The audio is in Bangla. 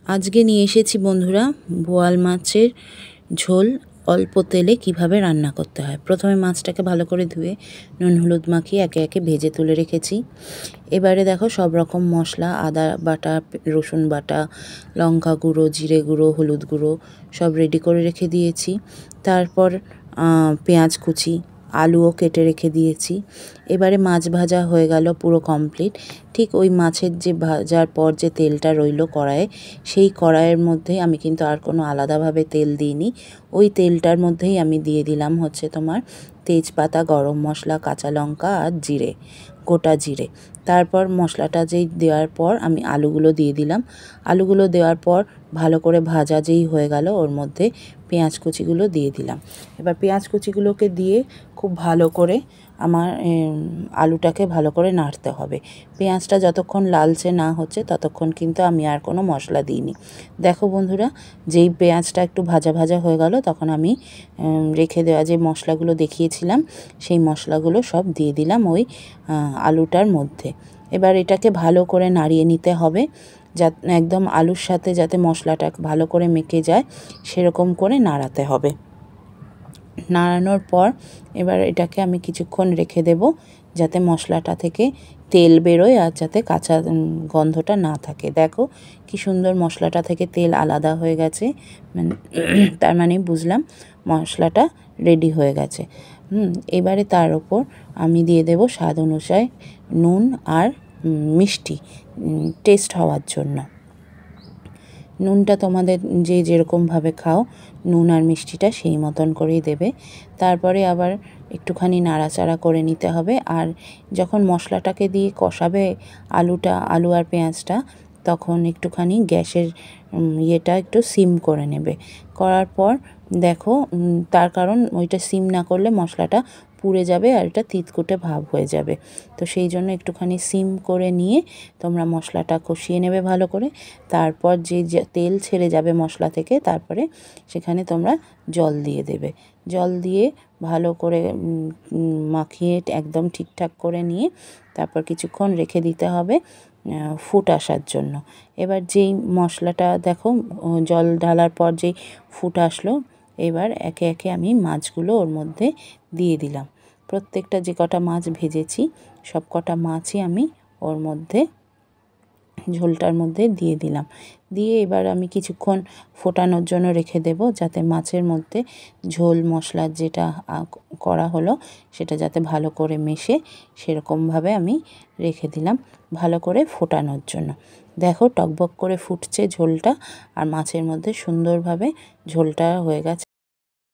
আজকে নিয়ে এসেছি বন্ধুরা বোয়াল মাছের ঝোল অল্প তেলে কিভাবে রান্না করতে হয়। প্রথমে মাছটাকে ভালো করে ধুয়ে নুন হলুদ মাখিয়ে একে একে ভেজে তুলে রেখেছি। এবারে দেখো সব রকম মশলা, আদা বাটা, রসুন বাটা, লঙ্কা গুঁড়ো, জিরে গুঁড়ো, হলুদ গুঁড়ো সব রেডি করে রেখে দিয়েছি। তারপর পেঁয়াজ কুচি, আলুও কেটে রেখে দিয়েছি। এবারে মাছ ভাজা হয়ে গেল পুরো কমপ্লিট। ঠিক ওই মাছের যে ভাজার পর যে তেলটা রইল কড়াইয়ে, সেই কড়াইয়ের মধ্যেই আমি কিন্তু আর কোনো আলাদাভাবে তেল দিইনি। ওই তেলটার মধ্যেই আমি দিয়ে দিলাম হচ্ছে তোমার তেজপাতা, গরম মশলা, কাঁচা লঙ্কা আর জিরে, গোটা জিরে। তারপর মশলাটা যেই দেওয়ার পর আমি আলুগুলো দিয়ে দিলাম। আলুগুলো দেওয়ার পর ভালো করে ভাজা যেই হয়ে গেল, ওর মধ্যে পেঁয়াজ কুচিগুলো দিয়ে দিলাম। এবার পেঁয়াজ কুচিগুলোকে দিয়ে খুব ভালো করে আমার আলুটাকে ভালো করে নাড়তে হবে। পেঁয়াজটা যতক্ষণ লালচে না হচ্ছে ততক্ষণ কিন্তু আমি আর কোনো মশলা দিইনি। দেখো বন্ধুরা, যেই পেঁয়াজটা একটু ভাজা ভাজা হয়ে গেল তখন আমি রেখে দেওয়া যে মশলাগুলো দেখিয়েছিলাম সেই মশলাগুলো সব দিয়ে দিলাম ওই আলুটার মধ্যে। এবার এটাকে ভালো করে নাড়িয়ে নিতে হবে, একদম আলুর সাথে যাতে মশলাটা ভালো করে মেখে যায় সেরকম করে নাড়াতে হবে। নাড়ানোর পর এবার এটাকে আমি কিছুক্ষণ রেখে দেব যাতে মশলাটা থেকে তেল বেরোয় আর যাতে কাঁচা গন্ধটা না থাকে। দেখো কি সুন্দর মশলাটা থেকে তেল আলাদা হয়ে গেছে, মানে তার মানে বুঝলাম মশলাটা রেডি হয়ে গেছে। এবারে তার ওপর আমি দিয়ে দেব স্বাদ অনুযায়ী নুন আর মিষ্টি টেস্ট হওয়ার জন্য। নুনটা তোমাদের যে যেরকমভাবে খাও নুন আর মিষ্টিটা সেই মতন করেই দেবে। তারপরে আবার একটুখানি নাড়াচাড়া করে নিতে হবে। আর যখন মশলাটাকে দিয়ে কষাবে আলু আর পেঁয়াজটা, তখন একটুখানি গ্যাসের ইয়েটা একটু সিম করে নেবে। করার পর দেখো, তার কারণ ওইটা সিম না করলে মশলাটা পুড়ে যাবে আর এটা তিতকুটে ভাব হয়ে যাবে। তো সেই জন্য একটুখানি সিম করে নিয়ে তোমরা মশলাটা কষিয়ে নেবে ভালো করে। তারপর যে তেল ছেড়ে যাবে মশলা থেকে, তারপরে সেখানে তোমরা জল দিয়ে দেবে। জল দিয়ে ভালো করে মাখিয়ে একদম ঠিকঠাক করে নিয়ে তারপর কিছুক্ষণ রেখে দিতে হবে ফুট আসার জন্য। এবার যেই মশলাটা দেখো জল ঢালার পর যেই ফুট আসলো, এবার একে একে আমি মাছগুলো ওর মধ্যে দিয়ে দিলাম। প্রত্যেকটা যে কটা মাছ ভেজেছি সব কটা মাছই আমি ওর মধ্যে ঝোলটার মধ্যে দিয়ে দিলাম। দিয়ে এবার আমি কিছুক্ষণ ফোটানোর জন্য রেখে দেব, যাতে মাছের মধ্যে ঝোল মশলার যেটা করা হলো সেটা যাতে ভালো করে মেশে, সেরকমভাবে আমি রেখে দিলাম ভালো করে ফোটানোর জন্য। দেখো টকবক করে ফুটছে ঝোলটা, আর মাছের মধ্যে সুন্দরভাবে ঝোলটা হয়ে গেছে।